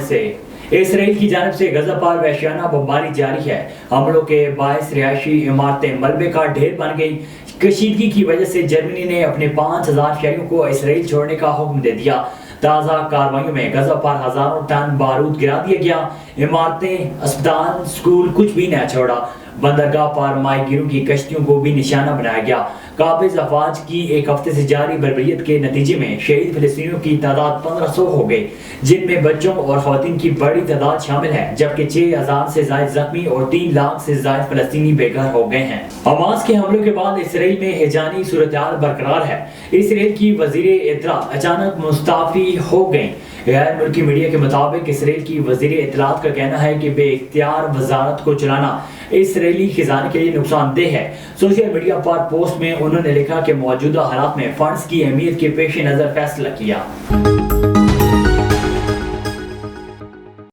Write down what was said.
से इसराइल की जानिब से गजा पर वहशियाना बमबारी जारी है। हमलों के बायस रिहायशी इमारतें मलबे का ढेर बन गई। कशीदगी की वजह से जर्मनी ने अपने 5000 शहरियों को इसराइल छोड़ने का हुक्म दे दिया। ताज़ा कार्रवाइयों में गजा पर हजारों टन बारूद गिरा दिया गया। इमारतें, अस्पताल, स्कूल कुछ भी न छोड़ा। बंदरगाह पर माहीगीरों की कश्तियों को भी निशाना बनाया गया। काबिज अफवाज की एक हफ्ते से जारी बर्बरियत के नतीजे में शहीद फिलिस्तीनियों की तादाद 1500 हो गई, जिनमें बच्चों और खवातीन की बड़ी तादाद शामिल है, जबकि 6000 से ज्यादा जख्मी और 3 लाख से ज्यादा फिलिस्तीनी बेघर हो गए हैं। हमास के हमलों के बाद इसराइल में हेजानी सूरत-ए-हाल बरकरार है। इसराइल की वजीर इत्तला अचानक मुस्तफी हो गई। गैर मुल्की मीडिया के मुताबिक इसराइल की वजीर इत्तलात का कहना है कि बेइख्तियार वजारत को चलाना इसराइली खजाने के लिए नुकसानदेह है। सोशल मीडिया पर पोस्ट में उन्होंने लिखा कि मौजूदा हालात में फंड्स की अहमियत के पेश नजर फैसला किया।